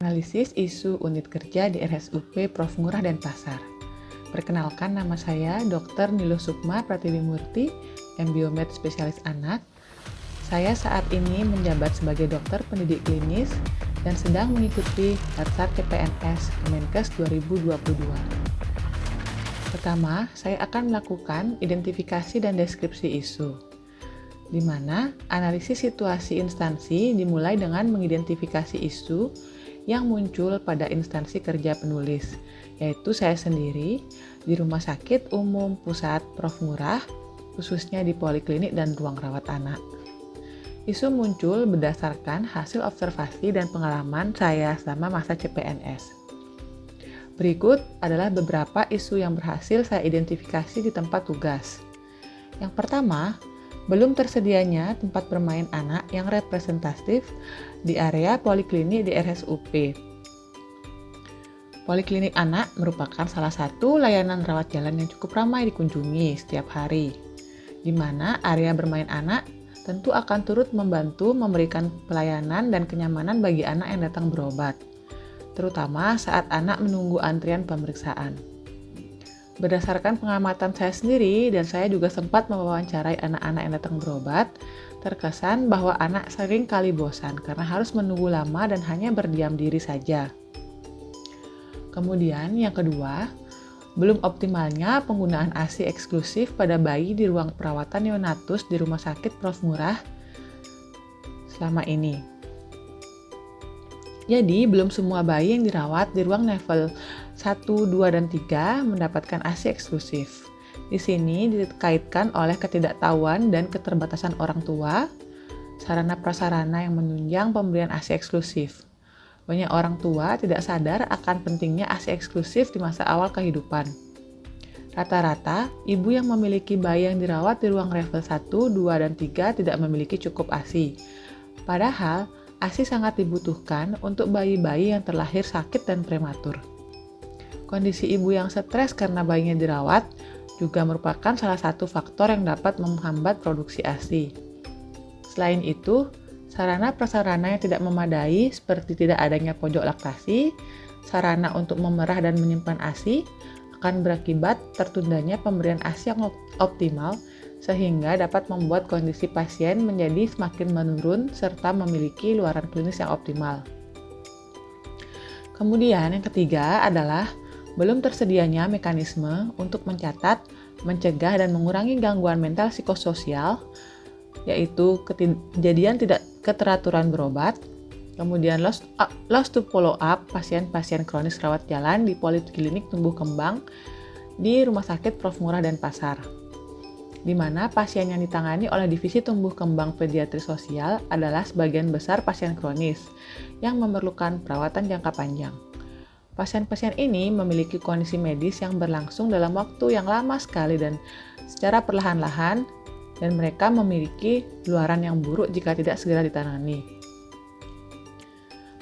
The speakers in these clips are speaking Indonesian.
Analisis isu unit kerja di RSUP Prof. Ngurah Denpasar. Perkenalkan, nama saya Dr. Nilo Sukma Pratibimurti, Embiomed Spesialis Anak. Saya saat ini menjabat sebagai dokter pendidik klinis dan sedang mengikuti Darsat CPNS Kemenkes 2022. Pertama, saya akan melakukan identifikasi dan deskripsi isu, di mana analisis situasi instansi dimulai dengan mengidentifikasi isu yang muncul pada instansi kerja penulis, yaitu saya sendiri di Rumah Sakit Umum Pusat Prof. Ngurah, khususnya di Poliklinik dan Ruang Rawat Anak. Isu muncul berdasarkan hasil observasi dan pengalaman saya selama masa CPNS. Berikut adalah beberapa isu yang berhasil saya identifikasi di tempat tugas. Yang pertama, belum tersedianya tempat bermain anak yang representatif di area poliklinik di RSUP. Poliklinik anak merupakan salah satu layanan rawat jalan yang cukup ramai dikunjungi setiap hari, di mana area bermain anak tentu akan turut membantu memberikan pelayanan dan kenyamanan bagi anak yang datang berobat, terutama saat anak menunggu antrian pemeriksaan. Berdasarkan pengamatan saya sendiri, dan saya juga sempat mewawancarai anak-anak yang datang berobat, terkesan bahwa anak sering kali bosan karena harus menunggu lama dan hanya berdiam diri saja. Kemudian yang kedua, belum optimalnya penggunaan ASI eksklusif pada bayi di ruang perawatan neonatus di Rumah Sakit Prof. Ngurah selama ini. Jadi, belum semua bayi yang dirawat di ruang level 1, 2, dan 3 mendapatkan ASI eksklusif. Di sini dikaitkan oleh ketidaktahuan dan keterbatasan orang tua, sarana prasarana yang menunjang pemberian ASI eksklusif. Banyak orang tua tidak sadar akan pentingnya ASI eksklusif di masa awal kehidupan. Rata-rata, ibu yang memiliki bayi yang dirawat di ruang level 1, 2, dan 3 tidak memiliki cukup ASI. Padahal, ASI sangat dibutuhkan untuk bayi-bayi yang terlahir sakit dan prematur. Kondisi ibu yang stres karena bayinya dirawat juga merupakan salah satu faktor yang dapat menghambat produksi ASI. Selain itu, sarana prasarana yang tidak memadai seperti tidak adanya pojok laktasi, sarana untuk memerah dan menyimpan ASI akan berakibat tertundanya pemberian ASI yang optimal, sehingga dapat membuat kondisi pasien menjadi semakin menurun serta memiliki luaran klinis yang optimal. Kemudian yang ketiga adalah belum tersedianya mekanisme untuk mencatat, mencegah, dan mengurangi gangguan mental psikososial, yaitu kejadian tidak keteraturan berobat, kemudian lost to follow up pasien-pasien kronis rawat jalan di Poliklinik Tumbuh Kembang di Rumah Sakit Prof. Ngurah Denpasar, di mana pasien yang ditangani oleh Divisi Tumbuh Kembang Pediatri Sosial adalah sebagian besar pasien kronis yang memerlukan perawatan jangka panjang. Pasien-pasien ini memiliki kondisi medis yang berlangsung dalam waktu yang lama sekali dan secara perlahan-lahan, dan mereka memiliki luaran yang buruk jika tidak segera ditangani.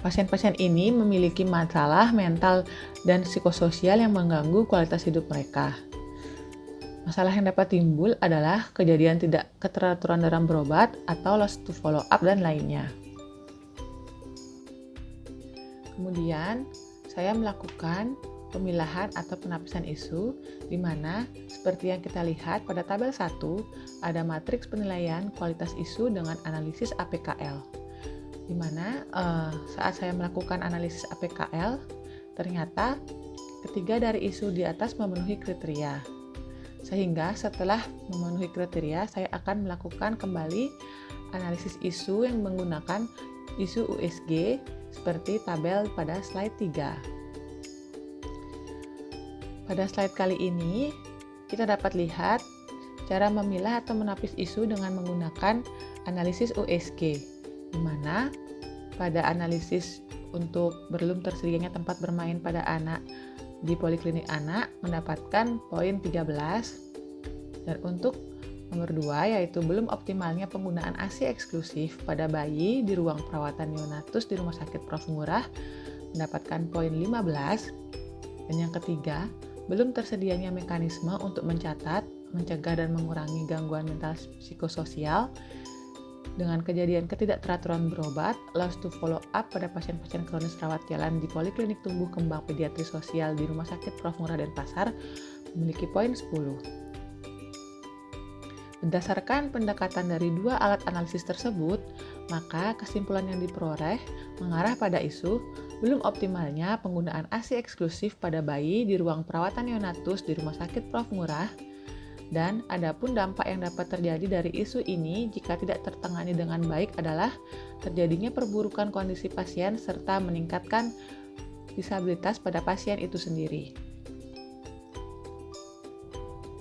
Pasien-pasien ini memiliki masalah mental dan psikososial yang mengganggu kualitas hidup mereka. Masalah yang dapat timbul adalah kejadian tidak keteraturan dalam berobat atau lost to follow up dan lainnya. Kemudian, saya melakukan pemilahan atau penapisan isu, di mana seperti yang kita lihat pada tabel 1, ada matriks penilaian kualitas isu dengan analisis APKL. Di mana saat saya melakukan analisis APKL, ternyata ketiga dari isu di atas memenuhi kriteria. Sehingga setelah memenuhi kriteria, saya akan melakukan kembali analisis isu yang menggunakan isu USG seperti tabel pada slide 3. Pada slide kali ini, kita dapat lihat cara memilah atau menapis isu dengan menggunakan analisis USG, di mana pada analisis untuk belum tersedianya tempat bermain pada anak di Poliklinik Anak mendapatkan poin 13, dan untuk nomor 2 yaitu belum optimalnya penggunaan ASI eksklusif pada bayi di ruang perawatan neonatus di Rumah Sakit Prof. Ngurah mendapatkan poin 15, dan yang ketiga, belum tersedianya mekanisme untuk mencatat, mencegah, dan mengurangi gangguan mental psikososial Dengan kejadian ketidakteraturan berobat, loss to follow up pada pasien-pasien kronis rawat jalan di Poliklinik Tumbuh Kembang Pediatri Sosial di Rumah Sakit Prof. Ngurah Denpasar memiliki poin 10. Berdasarkan pendekatan dari dua alat analisis tersebut, maka kesimpulan yang diperoleh mengarah pada isu belum optimalnya penggunaan ASI eksklusif pada bayi di ruang perawatan neonatus di Rumah Sakit Prof. Ngurah, dan adapun dampak yang dapat terjadi dari isu ini jika tidak tertangani dengan baik adalah terjadinya perburukan kondisi pasien serta meningkatkan disabilitas pada pasien itu sendiri.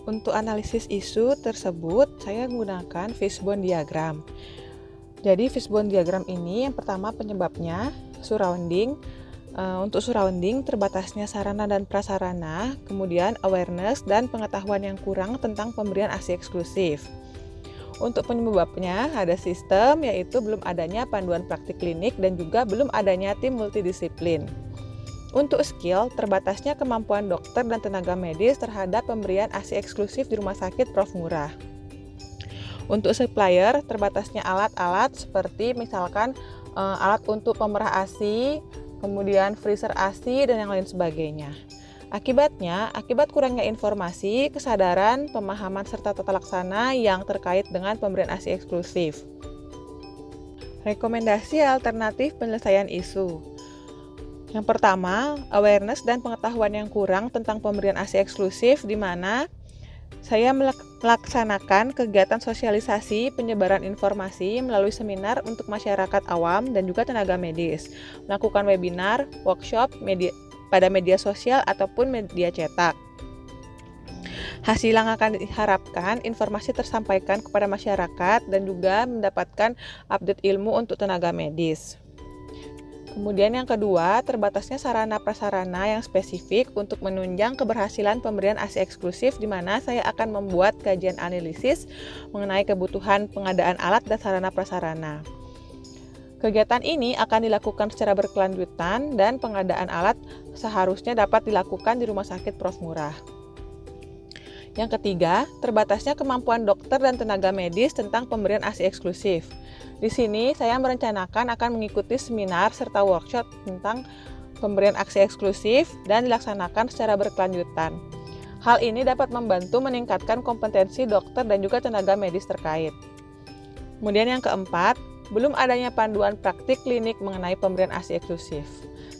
Untuk analisis isu tersebut, saya menggunakan fishbone diagram. Jadi fishbone diagram ini yang pertama penyebabnya surrounding. Untuk surrounding, terbatasnya sarana dan prasarana, kemudian awareness dan pengetahuan yang kurang tentang pemberian ASI eksklusif. Untuk penyebabnya ada sistem, yaitu belum adanya panduan praktik klinik dan juga belum adanya tim multidisiplin. Untuk skill, terbatasnya kemampuan dokter dan tenaga medis terhadap pemberian ASI eksklusif di Rumah Sakit Prof. Ngurah. Untuk supplier, terbatasnya alat-alat seperti misalkan alat untuk pemerah ASI, kemudian freezer ASI, dan yang lain sebagainya. Akibat kurangnya informasi, kesadaran, pemahaman, serta tata laksana yang terkait dengan pemberian ASI eksklusif. Rekomendasi alternatif penyelesaian isu. Yang pertama, awareness dan pengetahuan yang kurang tentang pemberian ASI eksklusif, di mana saya melaksanakan kegiatan sosialisasi penyebaran informasi melalui seminar untuk masyarakat awam dan juga tenaga medis, melakukan webinar, workshop pada media sosial ataupun media cetak. Hasil yang akan diharapkan, informasi tersampaikan kepada masyarakat dan juga mendapatkan update ilmu untuk tenaga medis. Kemudian yang kedua, terbatasnya sarana-prasarana yang spesifik untuk menunjang keberhasilan pemberian ASI eksklusif, di mana saya akan membuat kajian analisis mengenai kebutuhan pengadaan alat dan sarana-prasarana. Kegiatan ini akan dilakukan secara berkelanjutan dan pengadaan alat seharusnya dapat dilakukan di Rumah Sakit Prof. Ngurah. Yang ketiga, terbatasnya kemampuan dokter dan tenaga medis tentang pemberian ASI eksklusif. Di sini saya merencanakan akan mengikuti seminar serta workshop tentang pemberian ASI eksklusif dan dilaksanakan secara berkelanjutan. Hal ini dapat membantu meningkatkan kompetensi dokter dan juga tenaga medis terkait. Kemudian yang keempat, belum adanya panduan praktik klinik mengenai pemberian ASI eksklusif.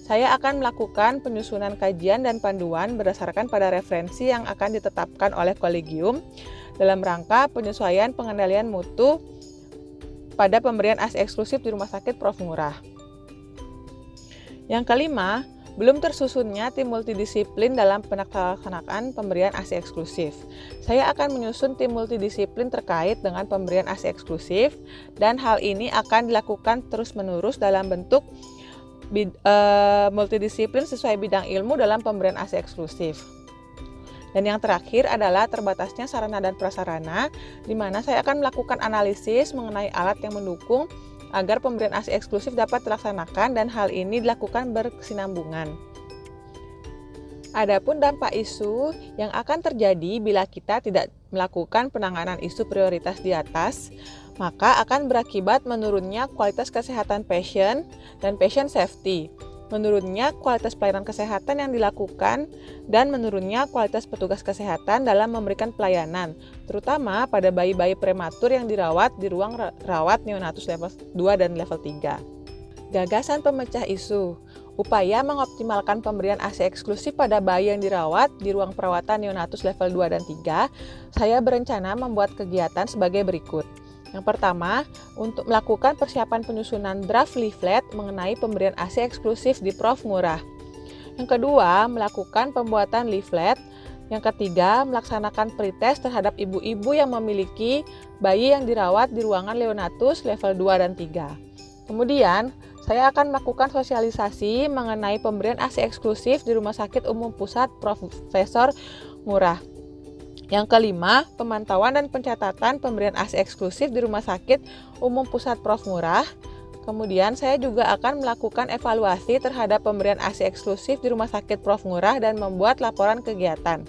Saya akan melakukan penyusunan kajian dan panduan berdasarkan pada referensi yang akan ditetapkan oleh kolegium dalam rangka penyesuaian pengendalian mutu pada pemberian ASI eksklusif di Rumah Sakit Prof. Ngurah. Yang kelima, belum tersusunnya tim multidisiplin dalam pelaksanaan pemberian ASI eksklusif. Saya akan menyusun tim multidisiplin terkait dengan pemberian ASI eksklusif, dan hal ini akan dilakukan terus-menerus dalam bentuk multidisiplin sesuai bidang ilmu dalam pemberian ASI eksklusif. Dan yang terakhir adalah terbatasnya sarana dan prasarana, di mana saya akan melakukan analisis mengenai alat yang mendukung agar pemberian ASI eksklusif dapat dilaksanakan, dan hal ini dilakukan berkesinambungan. Adapun dampak isu yang akan terjadi bila kita tidak melakukan penanganan isu prioritas di atas, maka akan berakibat menurunnya kualitas kesehatan pasien dan patient safety, menurunnya kualitas pelayanan kesehatan yang dilakukan, dan menurunnya kualitas petugas kesehatan dalam memberikan pelayanan, terutama pada bayi-bayi prematur yang dirawat di ruang rawat neonatus level 2 dan level 3. Gagasan pemecah isu. Upaya mengoptimalkan pemberian ASI eksklusif pada bayi yang dirawat di ruang perawatan neonatus level 2 dan 3, saya berencana membuat kegiatan sebagai berikut. Yang pertama, untuk melakukan persiapan penyusunan draft leaflet mengenai pemberian ASI eksklusif di Prof. Ngurah. Yang kedua, melakukan pembuatan leaflet. Yang ketiga, melaksanakan pretest terhadap ibu-ibu yang memiliki bayi yang dirawat di ruangan neonatus level 2 dan 3. Kemudian, saya akan melakukan sosialisasi mengenai pemberian ASI eksklusif di Rumah Sakit Umum Pusat Prof. Ngurah. Yang kelima, pemantauan dan pencatatan pemberian ASI eksklusif di Rumah Sakit Umum Pusat Prof. Ngurah. Kemudian saya juga akan melakukan evaluasi terhadap pemberian ASI eksklusif di Rumah Sakit Prof. Ngurah dan membuat laporan kegiatan.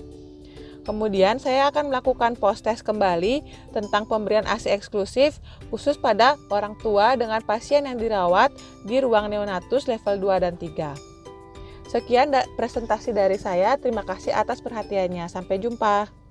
Kemudian saya akan melakukan post test kembali tentang pemberian ASI eksklusif khusus pada orang tua dengan pasien yang dirawat di ruang neonatus level 2 dan 3. Sekian presentasi dari saya, terima kasih atas perhatiannya. Sampai jumpa.